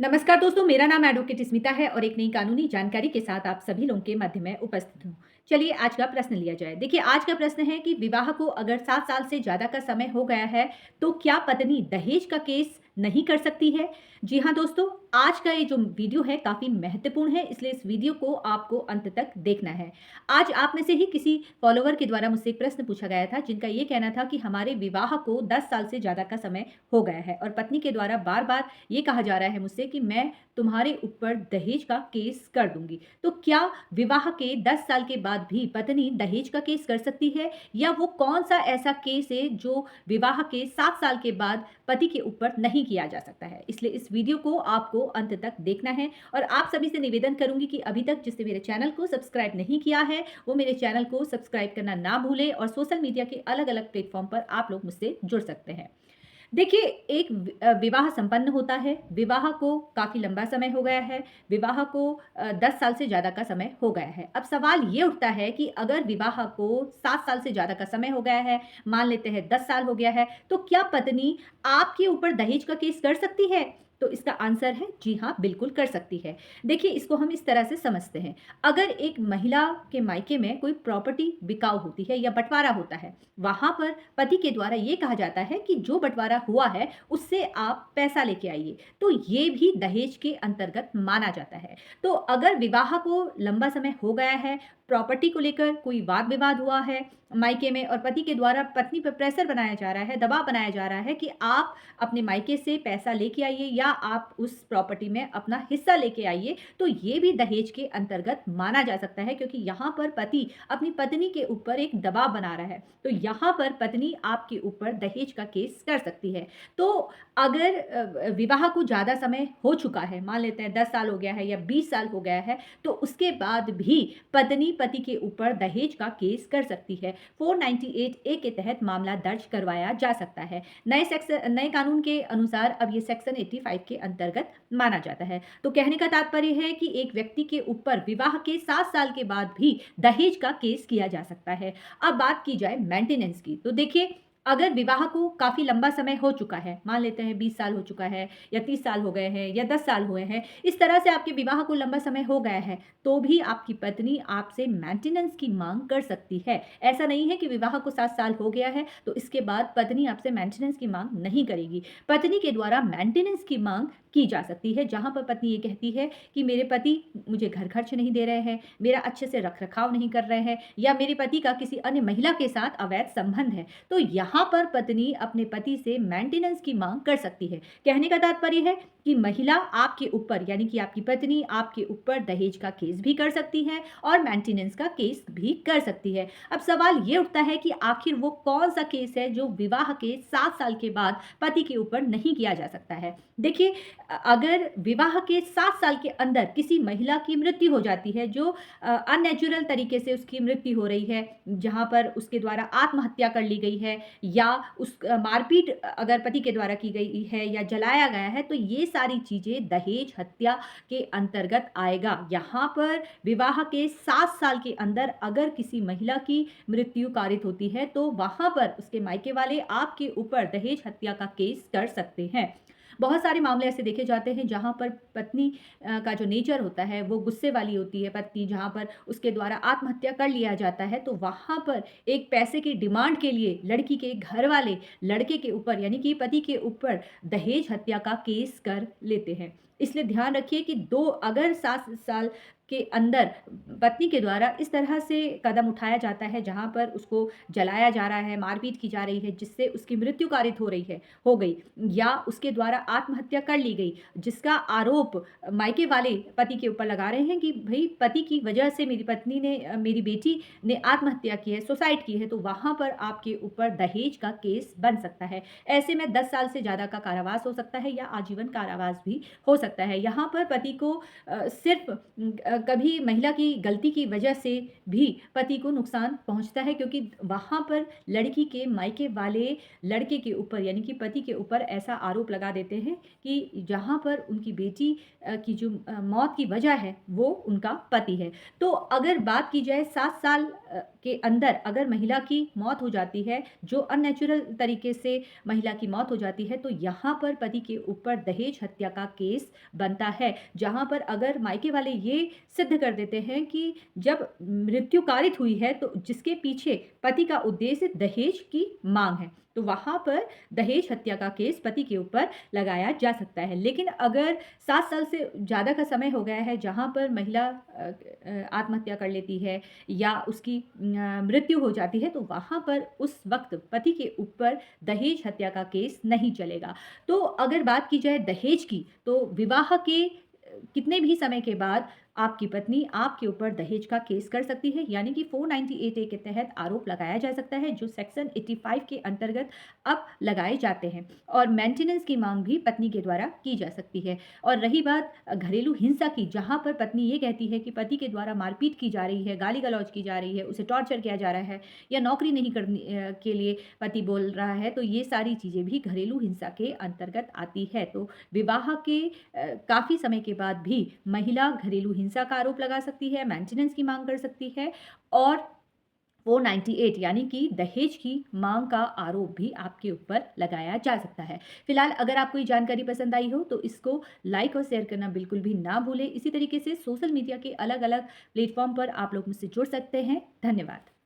नमस्कार दोस्तों, मेरा नाम एडवोकेट स्मिता है और एक नई कानूनी जानकारी के साथ आप सभी लोगों के मध्य में उपस्थित हूँ। चलिए आज का प्रश्न लिया जाए। देखिए आज का प्रश्न है कि विवाह को अगर 7 साल से ज़्यादा का समय हो गया है, तो क्या पत्नी दहेज का केस नहीं कर सकती है? जी हाँ दोस्तों, आज का ये जो वीडियो है काफ़ी महत्वपूर्ण है, इसलिए इस वीडियो को आपको अंत तक देखना है। आज आप में से ही किसी फॉलोवर के द्वारा मुझसे एक प्रश्न पूछा गया था, जिनका ये कहना था कि हमारे विवाह को 10 साल से ज़्यादा का समय हो गया है और पत्नी के द्वारा बार-बार ये कहा जा रहा है मुझसे कि मैं तुम्हारे ऊपर दहेज का केस कर दूंगी। तो क्या विवाह के 10 साल के बाद भी पत्नी दहेज का केस कर सकती है, या वो कौन सा ऐसा केस है जो विवाह के 7 साल के बाद पति के ऊपर नहीं किया जा सकता है? इसलिए इस वीडियो को आपको अंत तक देखना है और आप सभी से निवेदन करूंगी कि अभी तक जिसने मेरे चैनल को सब्सक्राइब नहीं किया है, वो मेरे चैनल को सब्सक्राइब करना ना भूले और सोशल मीडिया के अलग-अलग प्लेटफॉर्म पर आप लोग मुझसे जुड़ सकते हैं। देखिए, एक विवाह संपन्न होता है, विवाह को काफ़ी लंबा समय हो गया है, विवाह को 10 साल से ज़्यादा का समय हो गया है। अब सवाल ये उठता है कि अगर विवाह को 7 साल से ज़्यादा का समय हो गया है, मान लेते हैं 10 साल हो गया है, तो क्या पत्नी आपके ऊपर दहेज का केस कर सकती है? तो इसका आंसर है जी हाँ, बिल्कुल कर सकती है। देखिए, इसको हम इस तरह से समझते हैं, अगर एक महिला के मायके में कोई प्रॉपर्टी बिकाऊ होती है या बँटवारा होता है, वहाँ पर पति के द्वारा ये कहा जाता है कि जो बँटवारा हुआ है, उससे आप पैसा लेके आइए, तो ये भी दहेज के अंतर्गत माना जाता है। तो अगर विवाह को लंबा समय हो गया है, प्रॉपर्टी को लेकर कोई वाद-विवाद हुआ है मायके में और पति के द्वारा पत्नी पर प्रेशर बनाया जा रहा है, दबाव बनाया जा रहा है कि आप अपने मायके से पैसा लेके आइए या आप उस प्रॉपर्टी में अपना हिस्सा लेके आइए, तो ये भी दहेज के अंतर्गत माना जा सकता है, क्योंकि यहाँ पर पति अपनी पत्नी के ऊपर एक दबाव बना रहा है। तो यहाँ पर पत्नी आपके ऊपर दहेज का केस कर सकती है। तो अगर विवाह को ज़्यादा समय हो चुका है, मान लेते हैं 10 साल हो गया है या 20 साल हो गया है, तो उसके बाद भी पत्नी पति के ऊपर दहेज का केस कर सकती है। 498 ए के तहत मामला दर्ज करवाया जा सकता है। नए कानून के अनुसार अब ये सेक्शन 85 के अंतर्गत माना जाता है। तो कहने का तात्पर्य है कि एक व्यक्ति के ऊपर विवाह के 7 साल के बाद भी दहेज का केस किया जा सकता है। अब बात की जाए मेंटेनेंस की, तो देखिए, अगर विवाह को काफ़ी लंबा समय हो चुका है, मान लेते हैं 20 साल हो चुका है या 30 साल हो गए हैं या 10 साल हुए हैं, इस तरह से आपके विवाह को लंबा समय हो गया है, तो भी आपकी पत्नी आपसे मेंटेनेंस की माँग कर सकती है। ऐसा नहीं है कि विवाह को 7 साल हो गया है, तो इसके बाद पत्नी आपसे मेंटेनेंस की माँग नहीं करेगी। पत्नी के द्वारा मेंटेनेंस की माँग की जा सकती है, जहाँ पर पत्नी ये कहती है कि मेरे पति मुझे घर खर्च नहीं दे रहे हैं, मेरा अच्छे से रख-रखाव नहीं कर रहे हैं, या मेरे पति का किसी अन्य महिला के साथ अवैध संबंध है। तो यहाँ पर पत्नी अपने पति से मेंटेनेंस की माँग कर सकती है। कहने का तात्पर्य है कि महिला आपके ऊपर, यानी कि आपकी पत्नी आपके ऊपर दहेज का केस भी कर सकती है और मेंटेनेंस का केस भी कर सकती है। अब सवाल ये उठता है कि आखिर वो कौन-सा केस है जो विवाह के 7 साल के बाद पति के ऊपर नहीं किया जा सकता है? देखिए, अगर विवाह के 7 साल के अंदर किसी महिला की मृत्यु हो जाती है, जो अननेचुरल तरीके से उसकी मृत्यु हो रही है, जहाँ पर उसके द्वारा आत्महत्या कर ली गई है, या उस मारपीट अगर पति के द्वारा की गई है या जलाया गया है, तो ये सारी चीज़ें दहेज हत्या के अंतर्गत आएगा। यहाँ पर विवाह के 7 साल के अंदर अगर किसी महिला की मृत्यु कारित होती है, तो वहाँ पर उसके मायके वाले आपके ऊपर दहेज हत्या का केस कर सकते हैं। बहुत सारे मामले ऐसे देखे जाते हैं जहाँ पर पत्नी का जो नेचर होता है वो गुस्से वाली होती है पत्नी, जहाँ पर उसके द्वारा आत्महत्या कर लिया जाता है, तो वहाँ पर एक पैसे की डिमांड के लिए लड़की के घर वाले लड़के के ऊपर, यानी कि पति के ऊपर दहेज हत्या का केस कर लेते हैं। इसलिए ध्यान रखिए कि अगर 7 साल के अंदर पत्नी के द्वारा इस तरह से कदम उठाया जाता है, जहाँ पर उसको जलाया जा रहा है, मारपीट की जा रही है, जिससे उसकी मृत्यु कारित हो गई, या उसके द्वारा आत्महत्या कर ली गई, जिसका आरोप मायके वाले पति के ऊपर लगा रहे हैं कि भई पति की वजह से मेरी पत्नी ने मेरी बेटी ने आत्महत्या की है, सुसाइड की है, तो वहाँ पर आपके ऊपर दहेज का केस बन सकता है। ऐसे में 10 साल से ज़्यादा का कारावास हो सकता है या आजीवन कारावास भी हो सकता है। यहाँ पर पति को सिर्फ़ कभी महिला की गलती की वजह से भी पति को नुकसान पहुँचता है, क्योंकि वहाँ पर लड़की के मायके वाले लड़के के ऊपर, यानी कि पति के ऊपर ऐसा आरोप लगा देते हैं कि जहाँ पर उनकी बेटी की जो मौत की वजह है वो उनका पति है। तो अगर बात की जाए 7 साल के अंदर अगर महिला की मौत हो जाती है, जो अननेचुरल तरीके से महिला की मौत हो जाती है, तो यहाँ पर पति के ऊपर दहेज हत्या का केस बनता है, जहाँ पर अगर मायके वाले ये सिद्ध कर देते हैं कि जब मृत्यु कारित हुई है, तो जिसके पीछे पति का उद्देश्य दहेज की माँग है, तो वहाँ पर दहेज हत्या का केस पति के ऊपर लगाया जा सकता है। लेकिन अगर 7 साल से ज़्यादा का समय हो गया है, जहाँ पर महिला आत्महत्या कर लेती है या उसकी मृत्यु हो जाती है, तो वहाँ पर उस वक़्त पति के ऊपर दहेज हत्या का केस नहीं चलेगा। तो अगर बात की जाए दहेज की, तो विवाह के कितने भी समय के बाद आपकी पत्नी आपके ऊपर दहेज का केस कर सकती है, यानी कि 498 ए के तहत आरोप लगाया जा सकता है, जो सेक्शन 85 के अंतर्गत अब लगाए जाते हैं और मेंटेनेंस की मांग भी पत्नी के द्वारा की जा सकती है। और रही बात घरेलू हिंसा की, जहाँ पर पत्नी ये कहती है कि पति के द्वारा मारपीट की जा रही है, गाली गलौज की जा रही है, उसे टॉर्चर किया जा रहा है या नौकरी नहीं करने के लिए पति बोल रहा है, तो ये सारी चीज़ें भी घरेलू हिंसा के अंतर्गत आती है। तो विवाह के काफ़ी समय के बाद भी महिला घरेलू हिंसा का आरोप लगा सकती है, मेंटेनेंस की मांग कर सकती है और 498 यानी कि दहेज की मांग का आरोप भी आपके ऊपर लगाया जा सकता है। फिलहाल अगर आपको ये जानकारी पसंद आई हो, तो इसको लाइक और शेयर करना बिल्कुल भी ना भूलें। इसी तरीके से सोशल मीडिया के अलग-अलग प्लेटफ़ॉर्म पर आप लोग मुझसे जुड़ सकते हैं। धन्यवाद।